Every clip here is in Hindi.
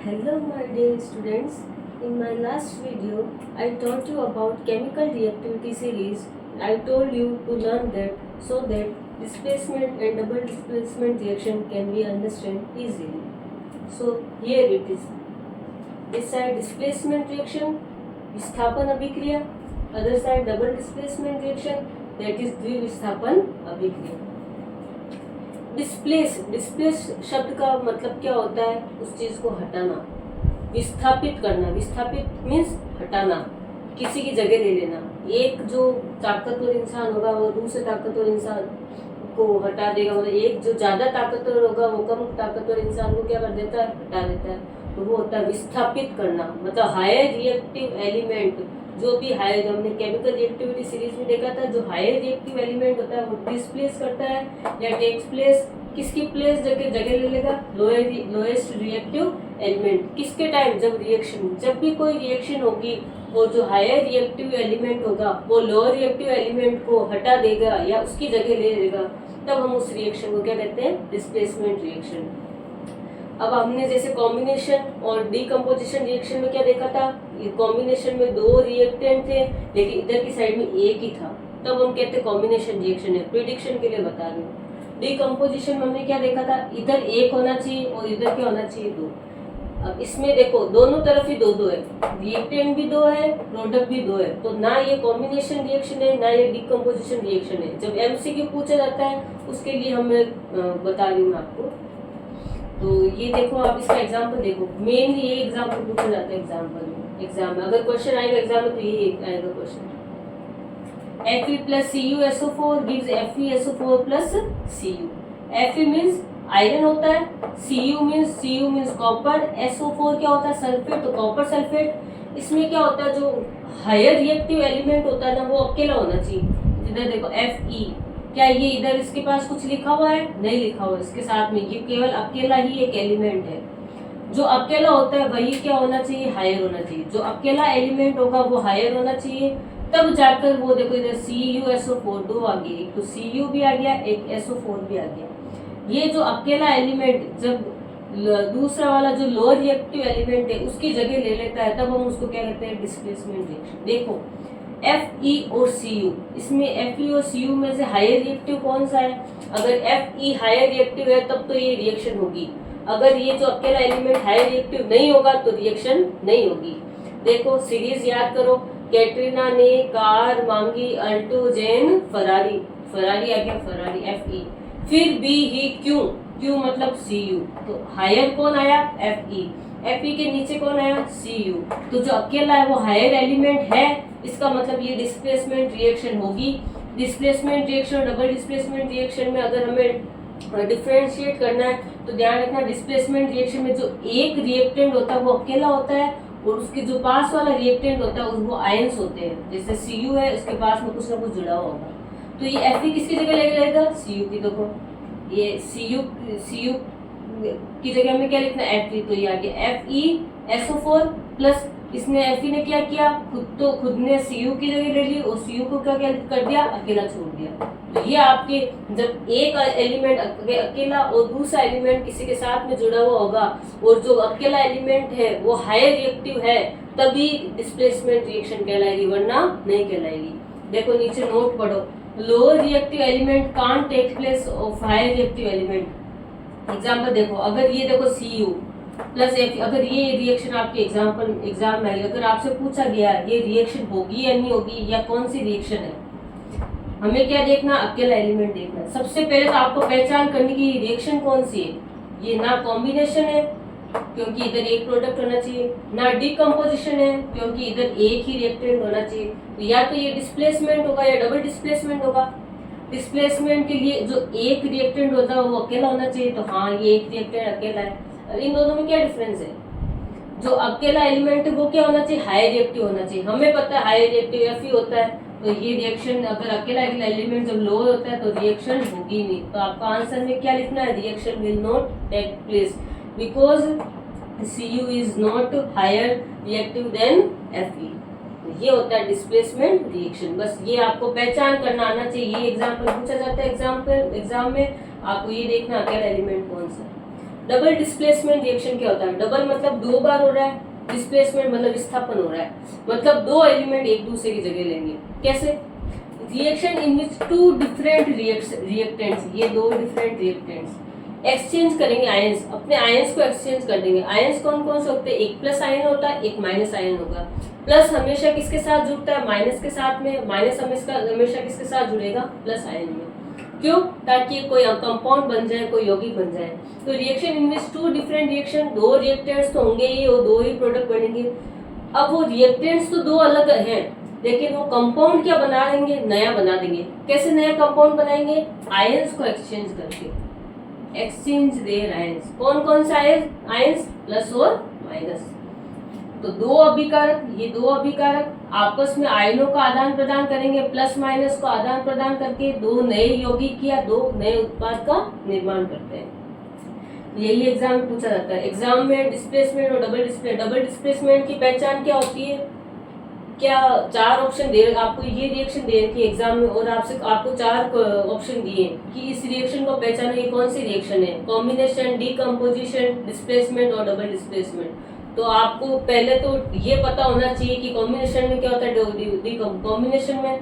Hello my dear students, in my last video I taught you about chemical reactivity series. I told you to learn that so that displacement and double displacement reaction can be understood easily. So here it is. This side displacement reaction, विस्थापन अभिक्रिया, other side double displacement reaction, that is द्विविस्थापन अभिक्रिया. डिस्प्लेस शब्द का मतलब क्या होता है? उस चीज को हटाना, विस्थापित करना. विस्थापित मीन्स हटाना, किसी की जगह ले लेना. एक जो ताकतवर इंसान होगा वो दूसरे ताकतवर इंसान को हटा देगा. मतलब एक जो ज्यादा ताकतवर होगा वो कम ताकतवर इंसान को क्या कर देता है? हटा देता है. तो वो होता है विस्थापित करना. मतलब हायर रिएक्टिव एलिमेंट, जो भी हायर, हमने केमिकल रिएक्टिविटी सीरीज में देखा था, जो हायर रिएक्टिव एलिमेंट होता है वो डिस्प्लेस करता है या टेक्स प्लेस. किसकी प्लेस जगह ले लेगा? Lowest reactive element. किसके टाइम? जब रिएक्शन, जब भी कोई रिएक्शन होगी और जो हायर रिएक्टिव एलिमेंट होगा वो लोअर रिएक्टिव एलिमेंट को हटा देगा या उसकी जगह ले लेगा, तब हम उस रिएक्शन को क्या कहते हैं? Displacement reaction. अब हमने जैसे कॉम्बिनेशन और डीकम्पोजिशन रिएक्शन में क्या देखा था? कॉम्बिनेशन में दो रिएक्टेंट थे लेकिन इधर की साइड में एक ही था, तब हम कहते हैं कॉम्बिनेशन रिएक्शन है. प्रिडिक्शन के लिए बता रही हूँ. डीकम्पोजिशन में हमने क्या देखा था? इधर एक होना चाहिए और इधर क्या होना चाहिए? दो. अब इसमें देखो दोनों तरफ ही दो दो है, रिएक्टेंट भी दो है, प्रोडक्ट भी दो है. तो ना ये कॉम्बिनेशन रिएक्शन है ना ये डीकम्पोजिशन रिएक्शन है. जब एमसीक्यू पूछा जाता है उसके लिए हम बता रही हूँ आपको. तो ये देखो, आप इसका एग्जाम्पल देखो. मेनली ये एग्जाम्पल पूछा जाता है एग्जाम में. अगर क्वेश्चन आएगा एग्जाम में तो ये आएगा question. Fe plus CuSO4 gives FeSO4 plus Cu. Fe means iron होता है, Cu means कॉपर, SO4 क्या होता है? सल्फेट. तो कॉपर सल्फेट. इसमें क्या होता है? जो हायर रिएक्टिव एलिमेंट होता है ना वो अकेला होना चाहिए. इधर देखो Fe, क्या ये इधर इसके पास कुछ लिखा हुआ है? नहीं लिखा हुआ इसके साथ में. ये केवल अकेला ही एक एलिमेंट है. जो अकेला होता है वही क्या होना चाहिए? हायर होना चाहिए. जो अकेला एलिमेंट होगा वो हायर होना चाहिए. तब जाकर वो देखो इधर CuSO4 दो आ गए, एक तो Cu भी आ गया, एक SO4 भी आ गया. ये जो अकेला एलिमेंट जब दूसरा वाला जो लोअर रिएक्टिव एलिमेंट है उसकी जगह ले लेता है, तब हम उसको क्या कहते हैं? Displacement reaction. देखो Fe और Cu, इसमें Fe और Cu में से हायर रिएक्टिव कौन सा है? अगर Fe हायर रिएक्टिव है तब तो ये रिएक्शन होगी. अगर ये जो अकेला एलिमेंट हायर रिएक्टिव नहीं होगा तो रिएक्शन नहीं होगी. देखो सीरीज याद करो. कैटरीना ने कार मांगी, अल्टो जेन फरारी. फरारी आ गया, फरारी Fe. फिर बी ही क्यों, क्यों मतलब Cu. तो हायर कौन आया? Fe. Fe के नीचे कौन आया? Cu. तो जो अकेला है वो हायर एलिमेंट है, इसका मतलब ये डिस्प्लेसमेंट रिएक्शन होगी. डिस्प्लेसमेंट रिएक्शन और डबल डिस्प्लेसमेंट रिएक्शन में अगर हमें डिफरेंशिएट करना है तो ध्यान रखना, डिस्प्लेसमेंट रिएक्शन में जो एक रिएक्टेंट होता है वो अकेला होता है और उसके जो पास वाला रिएक्टेंट होता है वो आयंस होते हैं. जैसे Cu है, उसके पास में कुछ ना कुछ जुड़ा होगा. तो ये Fe किसकी जगह लेगा? Cu की. देखो ये Cu की जगह में क्या लिखना? Fe. तो ये आ गया FeSO4 प्लस इसने Fe ने क्या किया? खुद ने Cu की जगह ले ली और Cu को क्या कर दिया? अकेला छोड़ दिया. तो ये आपके जब एक एलिमेंट अकेला और दूसरा एलिमेंट किसी के साथ में जुड़ा हुआ होगा और जो अकेला एलिमेंट है वो हायर रिएक्टिव है, तभी डिस्प्लेसमेंट रिएक्शन कहलाएगी, वरना नहीं कहलाएगी. देखो नीचे नोट पढ़ो. Lower reactive element can't take place of higher reactive element. Example देखो, अगर ये देखो Cu प्लस Fe, अगर ये रिएक्शन आपके एग्जाम में आई, अगर आपसे पूछा गया ये रिएक्शन होगी या नहीं होगी या कौन सी रिएक्शन है, हमें क्या देखना? अकेला एलिमेंट देखना. सबसे पहले तो आपको पहचान करनी की रिएक्शन कौन सी है. ये ना कॉम्बिनेशन है क्योंकि इधर एक प्रोडक्ट होना चाहिए, ना डीकम्पोजिशन है क्योंकि इधर एक ही रिएक्टेंट होना चाहिए. तो या तो ये डिस्प्लेसमेंट होगा या डबल डिस्प्लेसमेंट होगा. डिस्प्लेसमेंट के लिए जो एक रिएक्टेंट होता है वो अकेला होना चाहिए. तो हाँ, ये एक रिएक्टेंट अकेला है. इन दोनों में क्या डिफरेंस है? जो अकेला एलिमेंट है वो क्या होना चाहिए? हायर रिएक्टिव होना चाहिए. हमें पता है हायर रिएक्टिव Fe होता है. तो ये रिएक्शन अगर अकेला एलिमेंट जब लोअर होता है तो रिएक्शन होगी नहीं. तो आपका आंसर में क्या लिखना है? Reaction will not take place because Cu is not higher reactive than Fe. ये होता है डिस्प्लेसमेंट रिएक्शन. बस ये आपको पहचान करना आना चाहिए. ये एग्जाम्पल पूछा जाता है एग्जाम में, आपको ये देखना अकेला एलिमेंट कौन सा है. डबल डिस्प्लेसमेंट रिएक्शन क्या होता है? डबल मतलब दो बार हो रहा है, डिस्प्लेसमेंट मतलब विस्थापन हो रहा है, मतलब दो एलिमेंट एक दूसरे की जगह लेंगे। कैसे? Reaction in which two different reactants, ये दो डिफरेंट रिएक्टेंट्स एक्सचेंज करेंगे आयंस, अपने आयंस को एक्सचेंज कर देंगे। आयंस कौन कौन से होते हैं? एक प्लस आयन होता है, एक माइनस आयन होगा। प्लस हमेशा किसके साथ जुड़ता है? माइनस के साथ में। माइनस हमेशा किसके साथ जुड़ेगा? प्लस आयन में। क्यों? ताकि कोई कंपाउंड बन जाए, कोई यौगिक बन जाए। तो reaction in which two different reaction, दो रिएक्टेंट्स तो होंगे ही और दो ही प्रोडक्ट बनेंगे। अब वो रिएक्टेंट्स तो दो अलग हैं, लेकिन वो कंपाउंड क्या बना देंगे? नया बना देंगे। कैसे नया कंपाउंड बनाएंगे? आयंस को एक्सचेंज करके। Exchange there ions. कौन कौन से आयंस? प्लस और माइनस। तो दो अभिकारक, ये दो अभिकारक आपस में आयनों का आदान प्रदान करेंगे, प्लस माइनस को आदान प्रदान करके दो नए यौगिक या दो नए उत्पाद का निर्माण करते हैं। यही एग्जाम में पूछा जाता है। एग्जाम में डिस्प्लेसमेंट और डबल डिस्प्लेसमेंट की पहचान क्या होती है? क्या चार ऑप्शन दे रखे आपको, ये रिएक्शन दे रखी है एग्जाम में और आपको चार ऑप्शन दिए कि इस रिएक्शन को पहचानो, ये कौन सी रिएक्शन है? कॉम्बिनेशन, डीकम्पोजिशन, डिस्प्लेसमेंट और डबल डिस्प्लेसमेंट। तो आपको पहले तो ये पता होना चाहिए कि कॉम्बिनेशन में क्या होता है। कॉम्बिनेशन में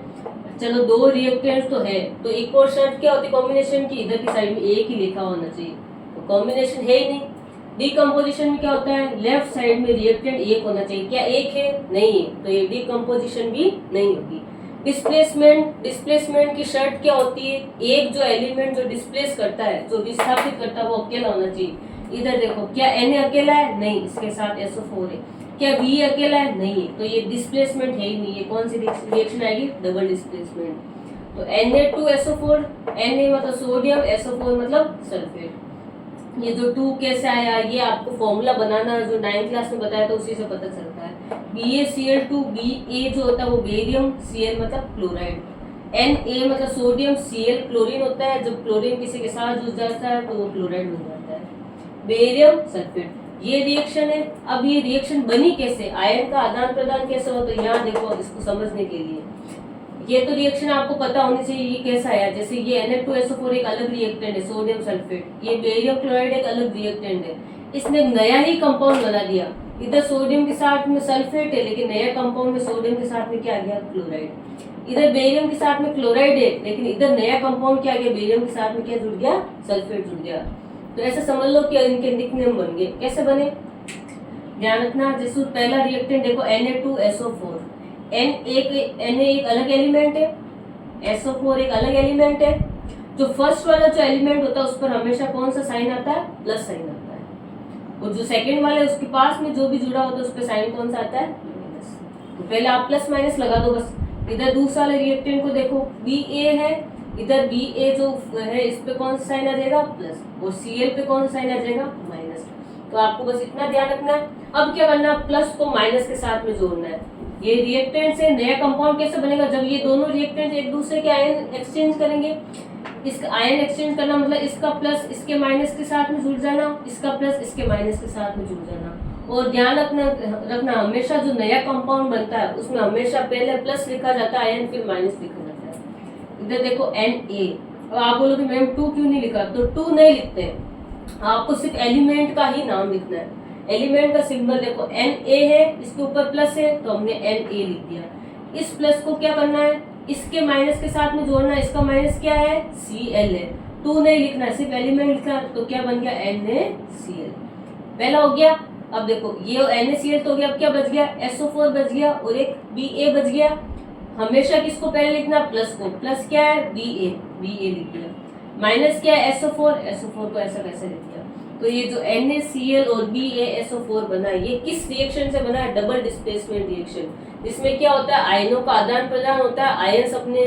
चलो दो रिएक्टेंट्स तो है, तो एक और शर्त क्या होती है कॉम्बिनेशन की? इधर की साइड में एक ही लिखा होना चाहिए, तो कॉम्बिनेशन है ही नहीं। डीकम्पोजिशन में क्या होता है? लेफ्ट साइड में रिएक्टेंट एक होना चाहिए, क्या एक है? नहीं है, तो ये डीकम्पोजिशन भी नहीं होगी। डिस्प्लेसमेंट की शर्त क्या होती है? एक जो एलिमेंट जो डिस्प्लेस करता है, जो विस्थापित करता है, वो अकेला होना चाहिए। इधर देखो, क्या Na अकेला है? नहीं, इसके साथ SO4 है। क्या V अकेला है? नहीं है, तो ये डिस्प्लेसमेंट है ही नहीं। ये कौन सी रिएक्शन आएगी? Double displacement. तो Na2SO4, Na मतलब सोडियम, SO4 मतलब सल्फेट। ये जो 2 कैसे आया, ये आपको फॉर्मूला बनाना जो 9th क्लास में बताया था उसी से पता चलता है। BaCl2, Ba जो होता है वो बेरियम, Cl मतलब क्लोराइड, Na मतलब सोडियम, Cl क्लोरीन होता है। जब क्लोरीन किसी के साथ जुड़ जाता है तो वो क्लोराइड बन जाता है, बेरियम सल्फेट। ये रिएक्शन है। अब ये रिएक्शन बनी कैसे? आयन का आदान प्रदान कैसे हो? तो यहाँ देखो, इसको समझने के लिए ये तो रिएक्शन आपको पता होनी चाहिए ये कैसा आया। जैसे ये Na2SO4 एक अलग रिएक्टेंट है, सोडियम सल्फेट। ये बेरियम क्लोराइड एक अलग रिएक्टेंट है। इसने नया ही कंपाउंड बना दिया। इधर सोडियम के साथ में सल्फेट है, लेकिन नया कंपाउंड में सोडियम के साथ में क्या आ गया? क्लोराइड। इधर बेरियम के साथ में क्लोराइड है, लेकिन इधर नया कंपाउंड क्या आ गया? बेरियम के साथ में क्या जुड़ गया? सल्फेट जुड़ गया। तो ऐसे समझ लो कि इनके निकनेम बन गए। कैसे बने? ध्यान रखना। जैसे पहला रिएक्टेंट देखो, Na2SO4, Na एक अलग एलिमेंट है, SO4 एक अलग एलिमेंट है। जो फर्स्ट वाला जो एलिमेंट होता है उस पर हमेशा कौन सा साइन आता है? प्लस साइन आता है। और जो सेकंड वाला है उसके पास में जो भी जुड़ा होता है उस पर साइन कौन सा आता है? माइनस। तो पहले आप प्लस माइनस लगा दो बस। इधर दूसरा वाले रिएक्टेंट को देखो, Ba है, इधर Ba जो है इस पे कौन सा साइन आ जाएगा? प्लस, और Cl पे कौन सा साइन आ जाएगा? माइनस। तो आपको बस इतना ध्यान रखना है। अब क्या करना है? प्लस को माइनस के साथ में जोड़ना है। ये रिएक्टेंट से नया कंपाउंड कैसे बनेगा? जब ये दोनों रिएक्टेंट एक दूसरे के आयन एक्सचेंज करेंगे। इसका आयन एक्सचेंज करना मतलब इसका प्लस इसके माइनस के साथ में जुड़ जाना, इसका प्लस इसके माइनस के साथ में जुड़ जाना। और ध्यान रखना हमेशा जो नया कंपाउंड बनता है उसमें हमेशा पहले प्लस लिखा जाता है आयन, फिर माइनस लिखा जाता है। इधर देखो Na। अब आप बोलोगे मैम 2 क्यों नहीं लिखा? तो 2 नहीं लिखते हैं, आपको सिर्फ एलिमेंट का ही नाम लिखना है। एलिमेंट का सिंबल देखो, Na है, इसके ऊपर प्लस है तो हमने Na लिख दिया। इस प्लस को क्या करना है? इसके माइनस के साथ में जोड़ना है। इसका माइनस क्या है? Cl है। 2 नहीं लिखना है, सिर्फ एलिमेंट लिखना है। तो क्या बन गया? NaCl। पहला हो गया। अब देखो ये NaCl तो हो गया, अब क्या बच गया? SO4 बच गया और एक Ba बच गया। हमेशा किसको पहले लिखना? प्लस को। प्लस क्या है? Ba लिख दिया। माइनस क्या है? SO4 को ऐसा कैसे लिख दिया। तो ये जो NaCl और BaSO4 बना है, ये किस रिएक्शन से बना है? डबल डिस्प्लेसमेंट रिएक्शन, जिसमें क्या होता है? आयनों का आदान प्रदान होता है। आयन्स अपने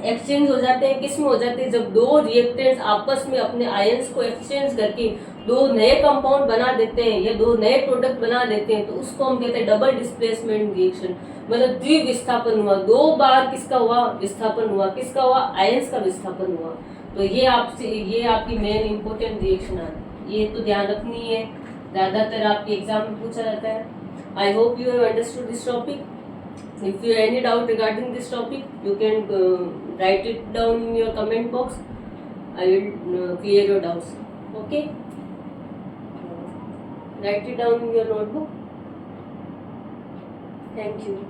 एक्सचेंज हो जाते हैं। किस में हो जाते हैं? जब दो रिएक्टेंट्स आपस में अपने आयन्स को एक्सचेंज करके दो नए कंपाउंड बना देते हैं या दो नए प्रोडक्ट बना देते हैं, तो उसको हम कहते हैं डबल डिस्प्लेसमेंट रिएक्शन। मतलब द्विविस्थापन हुआ, दो बार किसका हुआ? विस्थापन हुआ। किसका हुआ? आयन्स का विस्थापन हुआ। तो ये आपकी मेन इंपॉर्टेंट रिएक्शन है, ये तो ध्यान रखनी है, ज्यादातर आपके एग्जाम में पूछा जाता है। I hope you have understood this topic. If you have any doubt regarding this topic, you can write it down in your comment box. I will clear your doubts. Okay. Write it down in your notebook. Thank you.